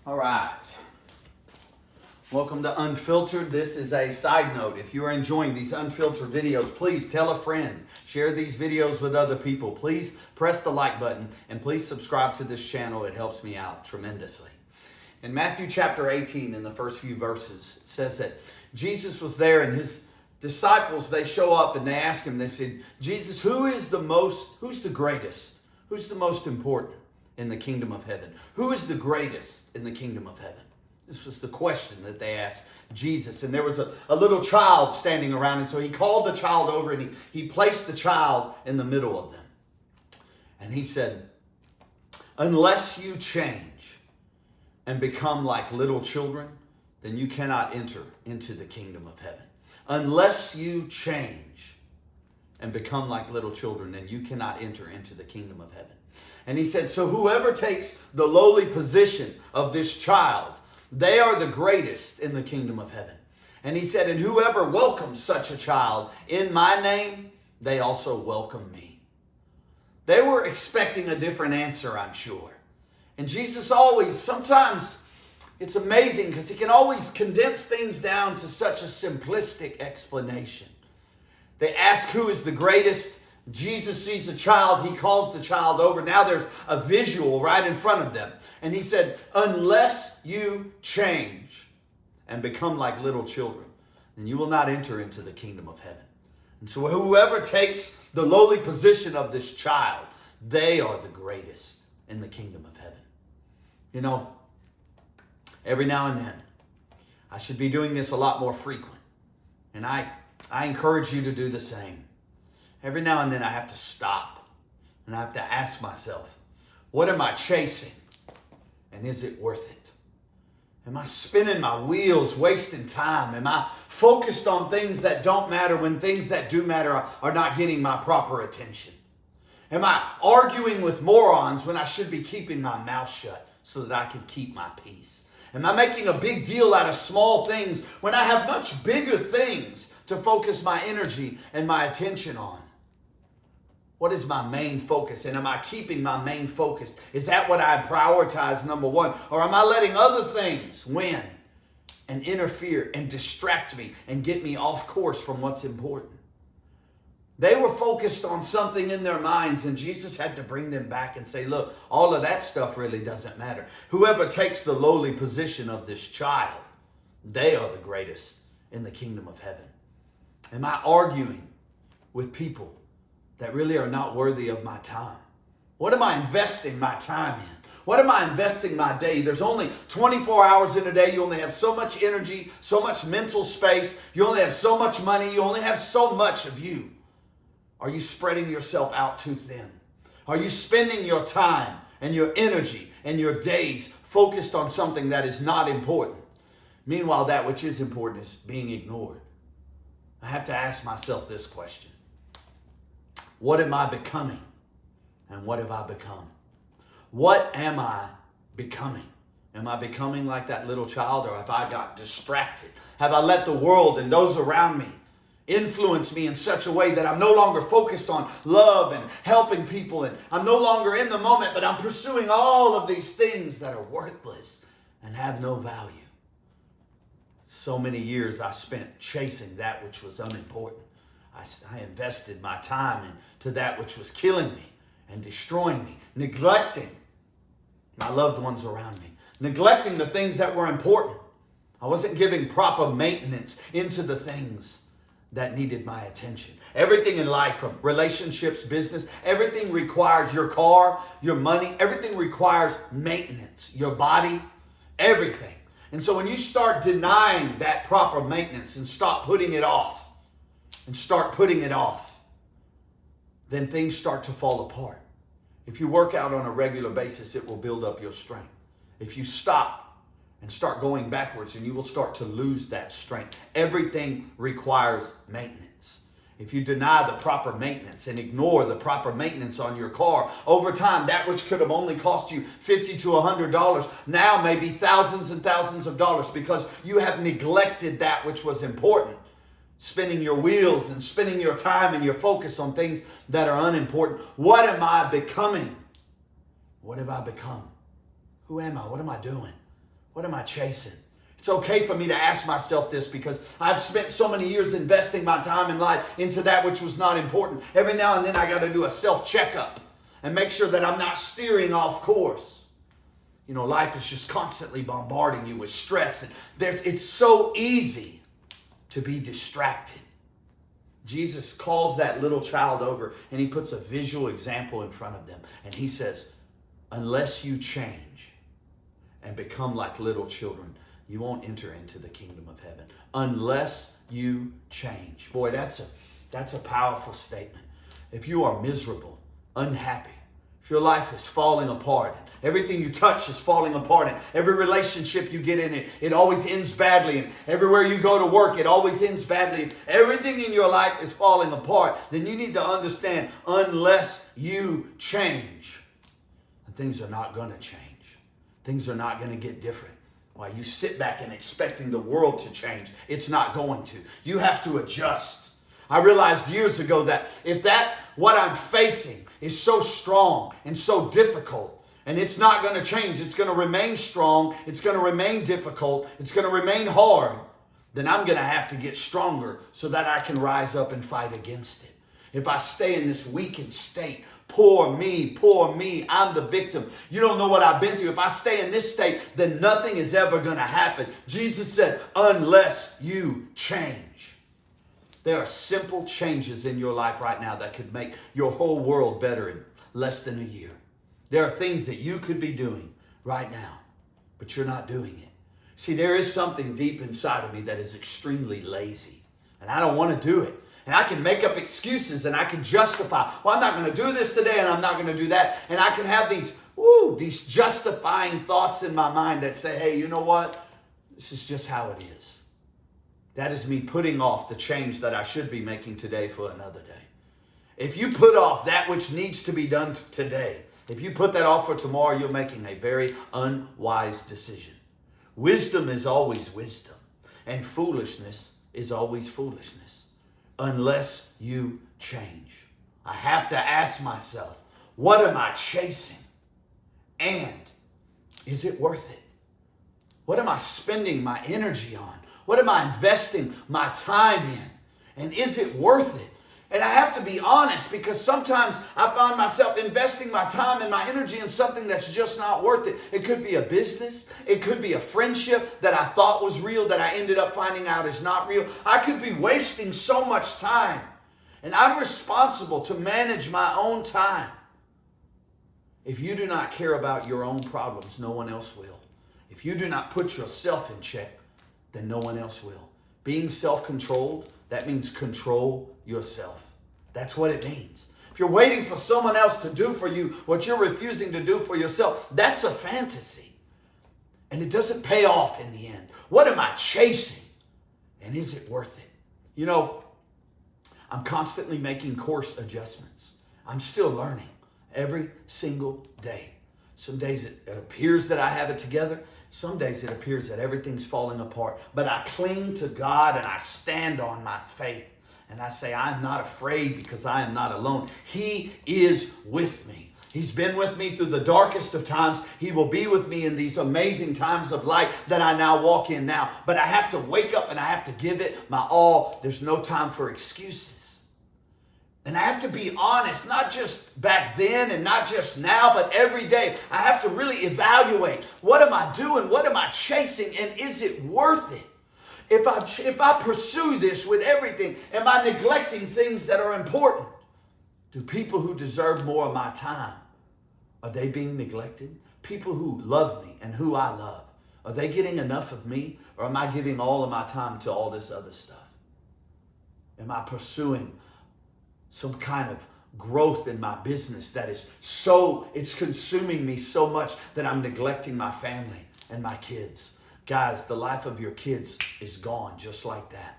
All right. Welcome to Unfiltered. This is a side note. If you are enjoying these unfiltered videos, please tell a friend. Share these videos with other people. Please press the like button and please subscribe to this channel. It helps me out tremendously. In Matthew chapter 18, in the first few verses, it says that Jesus was there and his disciples, they show up and they ask him, they said, Jesus, who's the greatest? Who's the most important in the kingdom of heaven? Who is the greatest in the kingdom of heaven? This was the question that they asked Jesus. And there was a little child standing around. And so he called the child over and he placed the child in the middle of them. And he said, unless you change and become like little children, then you cannot enter into the kingdom of heaven. Unless you change and become like little children, then you cannot enter into the kingdom of heaven. And he said, so whoever takes the lowly position of this child, they are the greatest in the kingdom of heaven. And he said, and whoever welcomes such a child in my name, they also welcome me. They were expecting a different answer, I'm sure. And Jesus sometimes it's amazing because he can always condense things down to such a simplistic explanation. They ask who is the greatest. Jesus sees a child. He calls the child over. Now there's a visual right in front of them. And he said, unless you change and become like little children, then you will not enter into the kingdom of heaven. And so whoever takes the lowly position of this child, they are the greatest in the kingdom of heaven. You know, every now and then, I should be doing this a lot more frequent. And I encourage you to do the same. Every now and then I have to stop and I have to ask myself, what am I chasing? And is it worth it? Am I spinning my wheels, wasting time? Am I focused on things that don't matter when things that do matter are not getting my proper attention? Am I arguing with morons when I should be keeping my mouth shut so that I can keep my peace? Am I making a big deal out of small things when I have much bigger things to focus my energy and my attention on? What is my main focus? And am I keeping my main focus? Is that what I prioritize, number one? Or am I letting other things win and interfere and distract me and get me off course from what's important? They were focused on something in their minds, and Jesus had to bring them back and say, look, all of that stuff really doesn't matter. Whoever takes the lowly position of this child, they are the greatest in the kingdom of heaven. Am I arguing with people that really are not worthy of my time? What am I investing my time in? What am I investing my day? There's only 24 hours in a day. You only have so much energy, so much mental space. You only have so much money. You only have so much of you. Are you spreading yourself out too thin? Are you spending your time and your energy and your days focused on something that is not important? Meanwhile, that which is important is being ignored. I have to ask myself this question. What am I becoming? And what have I become? What am I becoming? Am I becoming like that little child, or have I got distracted? Have I let the world and those around me influence me in such a way that I'm no longer focused on love and helping people, and I'm no longer in the moment, but I'm pursuing all of these things that are worthless and have no value? So many years I spent chasing that which was unimportant. I invested my time into that which was killing me and destroying me, neglecting my loved ones around me, neglecting the things that were important. I wasn't giving proper maintenance into the things that needed my attention. Everything in life, from relationships, business, everything requires your car, your money, everything requires maintenance, your body, everything. And so when you start denying that proper maintenance and stop putting it off, then things start to fall apart. If you work out on a regular basis, it will build up your strength. If you stop and start going backwards, then you will start to lose that strength. Everything requires maintenance. If you deny the proper maintenance and ignore the proper maintenance on your car, over time, that which could have only cost you $50 to $100 now may be thousands and thousands of dollars because you have neglected that which was important. Spinning your wheels and spending your time and your focus on things that are unimportant. What am I becoming? What have I become? Who am I? What am I doing? What am I chasing? It's okay for me to ask myself this because I've spent so many years investing my time and life into that which was not important. Every now and then I got to do a self-checkup and make sure that I'm not steering off course. You know, life is just constantly bombarding you with stress. And it's so easy to be distracted. Jesus calls that little child over and he puts a visual example in front of them. And he says, unless you change and become like little children, you won't enter into the kingdom of heaven. Unless you change. Boy, that's a powerful statement. If you are miserable, unhappy, if your life is falling apart, everything you touch is falling apart, and every relationship you get in, it always ends badly, and everywhere you go to work, it always ends badly, and everything in your life is falling apart, then you need to understand, unless you change, things are not going to change. Things are not going to get different. While you sit back and expecting the world to change, it's not going to. You have to adjust. I realized years ago that what I'm facing is so strong and so difficult, and it's not going to change. It's going to remain strong. It's going to remain difficult. It's going to remain hard. Then I'm going to have to get stronger so that I can rise up and fight against it. If I stay in this weakened state, poor me, I'm the victim. You don't know what I've been through. If I stay in this state, then nothing is ever going to happen. Jesus said, unless you change. There are simple changes in your life right now that could make your whole world better in less than a year. There are things that you could be doing right now, but you're not doing it. See, there is something deep inside of me that is extremely lazy, and I don't want to do it. And I can make up excuses and I can justify, well, I'm not going to do this today and I'm not going to do that. And I can have these justifying thoughts in my mind that say, hey, you know what? This is just how it is. That is me putting off the change that I should be making today for another day. If you put off that which needs to be done today, if you put that off for tomorrow, you're making a very unwise decision. Wisdom is always wisdom, and foolishness is always foolishness. Unless you change. I have to ask myself, what am I chasing? And is it worth it? What am I spending my energy on? What am I investing my time in? And is it worth it? And I have to be honest, because sometimes I find myself investing my time and my energy in something that's just not worth it. It could be a business. It could be a friendship that I thought was real that I ended up finding out is not real. I could be wasting so much time. And I'm responsible to manage my own time. If you do not care about your own problems, no one else will. If you do not put yourself in check, then no one else will. Being self-controlled, that means control yourself. That's what it means. If you're waiting for someone else to do for you what you're refusing to do for yourself, that's a fantasy. And it doesn't pay off in the end. What am I chasing? And is it worth it? You know, I'm constantly making course adjustments. I'm still learning every single day. Some days it appears that I have it together. Some days it appears that everything's falling apart. But I cling to God and I stand on my faith. And I say, I'm not afraid because I am not alone. He is with me. He's been with me through the darkest of times. He will be with me in these amazing times of light that I now walk in now. But I have to wake up and I have to give it my all. There's no time for excuses. And I have to be honest, not just back then and not just now, but every day. I have to really evaluate, what am I doing? What am I chasing? And is it worth it? If I pursue this with everything, am I neglecting things that are important? Do people who deserve more of my time, are they being neglected? People who love me and who I love, are they getting enough of me? Or am I giving all of my time to all this other stuff? Am I pursuing some kind of growth in my business that is it's consuming me so much that I'm neglecting my family and my kids? Guys, the life of your kids is gone just like that.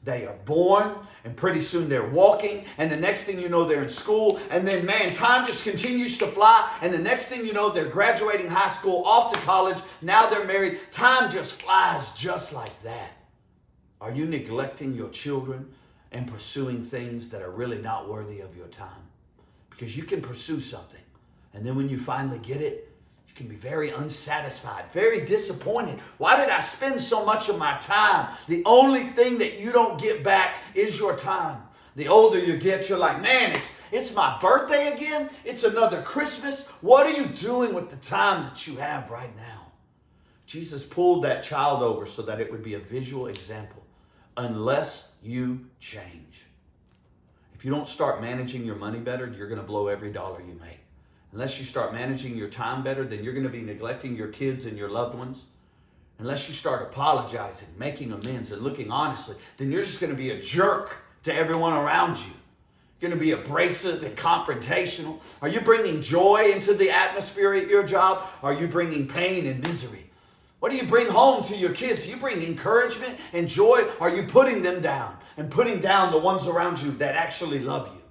They are born, and pretty soon they're walking, and the next thing you know, they're in school, and then, man, time just continues to fly, and the next thing you know, they're graduating high school, off to college, now they're married. Time just flies just like that. Are you neglecting your children and pursuing things that are really not worthy of your time? Because you can pursue something, and then when you finally get it, You can be very unsatisfied, very disappointed. Why did I spend so much of my time? The only thing that you don't get back is your time. The older you get, you're like, man, it's my birthday again. It's another Christmas. What are you doing with the time that you have right now? Jesus pulled that child over so that it would be a visual example. Unless you change. If you don't start managing your money better, you're going to blow every dollar you make. Unless you start managing your time better, then you're going to be neglecting your kids and your loved ones. Unless you start apologizing, making amends, and looking honestly, then you're just going to be a jerk to everyone around you. You're going to be abrasive and confrontational. Are you bringing joy into the atmosphere at your job? Are you bringing pain and misery? What do you bring home to your kids? You bring encouragement and joy? Are you putting them down and putting down the ones around you that actually love you?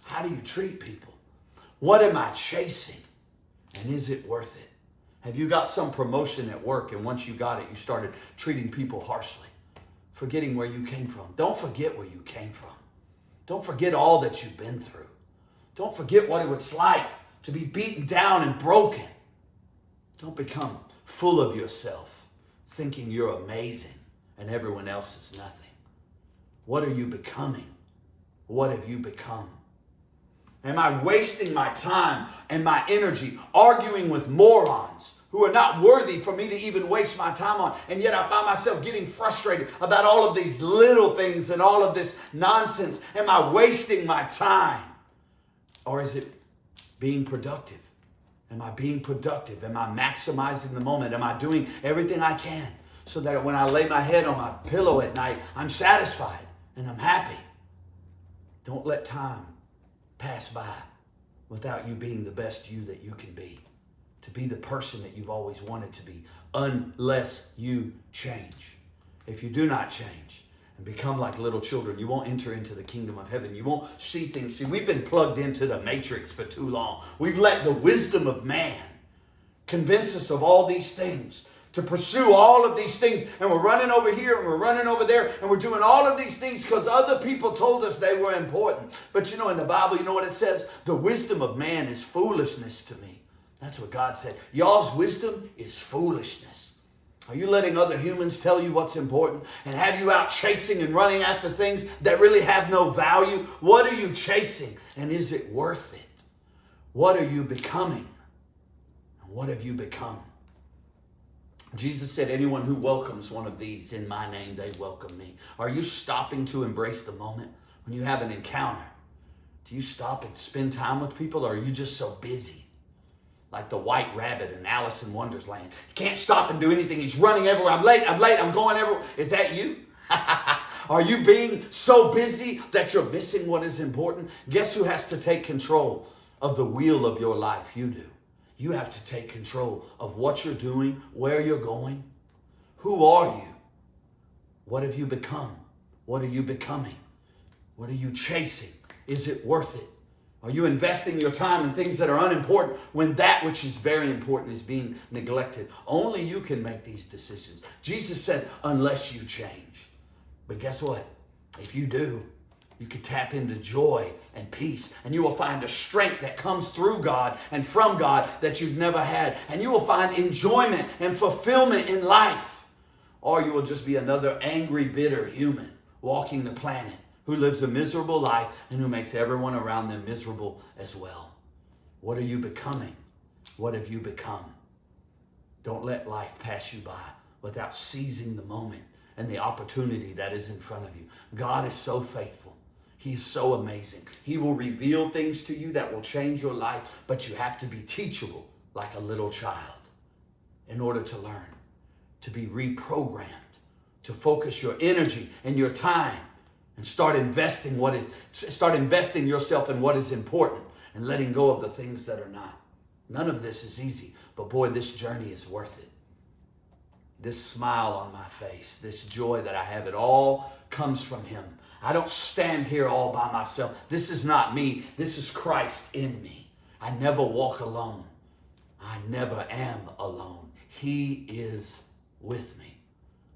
How do you treat people? What am I chasing? And is it worth it? Have you got some promotion at work and once you got it, you started treating people harshly, forgetting where you came from? Don't forget where you came from. Don't forget all that you've been through. Don't forget what it was like to be beaten down and broken. Don't become full of yourself, thinking you're amazing and everyone else is nothing. What are you becoming? What have you become? Am I wasting my time and my energy arguing with morons who are not worthy for me to even waste my time on? And yet I find myself getting frustrated about all of these little things and all of this nonsense. Am I wasting my time? Or is it being productive? Am I being productive? Am I maximizing the moment? Am I doing everything I can so that when I lay my head on my pillow at night, I'm satisfied and I'm happy? Don't let time pass by without you being the best you that you can be, to be the person that you've always wanted to be, unless you change. If you do not change and become like little children, you won't enter into the kingdom of heaven. You won't see things. See, we've been plugged into the matrix for too long. We've let the wisdom of man convince us of all these things, to pursue all of these things, and we're running over here and we're running over there and we're doing all of these things because other people told us they were important. But in the Bible, you know what it says? The wisdom of man is foolishness to me. That's what God said. Y'all's wisdom is foolishness. Are you letting other humans tell you what's important and have you out chasing and running after things that really have no value? What are you chasing, and is it worth it? What are you becoming? And what have you become? Jesus said, anyone who welcomes one of these in my name, they welcome me. Are you stopping to embrace the moment when you have an encounter? Do you stop and spend time with people, or are you just so busy? Like the white rabbit in Alice in Wonderland. He can't stop and do anything. He's running everywhere. I'm late, I'm going everywhere. Is that you? Are you being so busy that you're missing what is important? Guess who has to take control of the wheel of your life? You do. You have to take control of what you're doing, where you're going. Who are you? What have you become? What are you becoming? What are you chasing? Is it worth it? Are you investing your time in things that are unimportant when that which is very important is being neglected? Only you can make these decisions. Jesus said, unless you change. But guess what? If you do, you can tap into joy and peace, and you will find a strength that comes through God and from God that you've never had. And you will find enjoyment and fulfillment in life. Or you will just be another angry, bitter human walking the planet who lives a miserable life and who makes everyone around them miserable as well. What are you becoming? What have you become? Don't let life pass you by without seizing the moment and the opportunity that is in front of you. God is so faithful. He's so amazing. He will reveal things to you that will change your life, but you have to be teachable like a little child in order to learn, to be reprogrammed, to focus your energy and your time and start investing yourself in what is important and letting go of the things that are not. None of this is easy, but boy, this journey is worth it. This smile on my face, this joy that I have, it all comes from Him. I don't stand here all by myself. This is not me. This is Christ in me. I never walk alone. I never am alone. He is with me.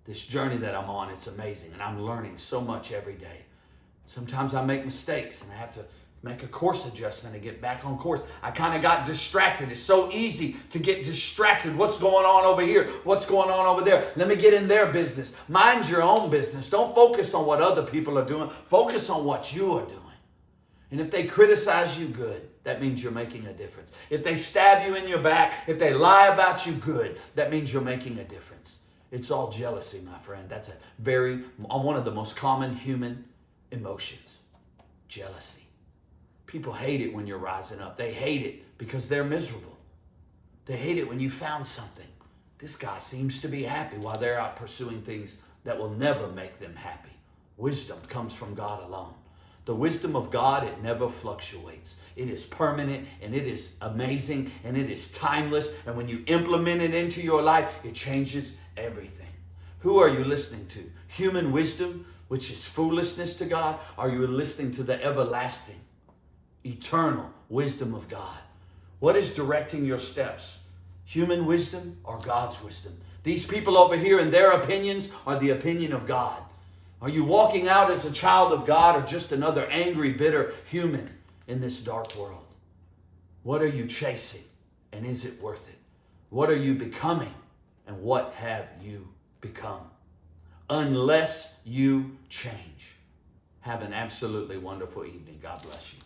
This journey that I'm on, it's amazing, and I'm learning so much every day. Sometimes I make mistakes, and I have to Make a course adjustment and get back on course. I kind of got distracted. It's so easy to get distracted. What's going on over here? What's going on over there? Let me get in their business. Mind your own business. Don't focus on what other people are doing. Focus on what you are doing. And if they criticize you, good. That means you're making a difference. If they stab you in your back, if they lie about you, good. That means you're making a difference. It's all jealousy, my friend. That's one of the most common human emotions. Jealousy. People hate it when you're rising up. They hate it because they're miserable. They hate it when you found something. This guy seems to be happy while they're out pursuing things that will never make them happy. Wisdom comes from God alone. The wisdom of God, it never fluctuates. It is permanent and it is amazing and it is timeless. And when you implement it into your life, it changes everything. Who are you listening to? Human wisdom, which is foolishness to God? Are you listening to the everlasting, eternal wisdom of God? What is directing your steps? Human wisdom or God's wisdom? These people over here and their opinions are the opinion of God. Are you walking out as a child of God or just another angry, bitter human in this dark world? What are you chasing and is it worth it? What are you becoming and what have you become? Unless you change. Have an absolutely wonderful evening. God bless you.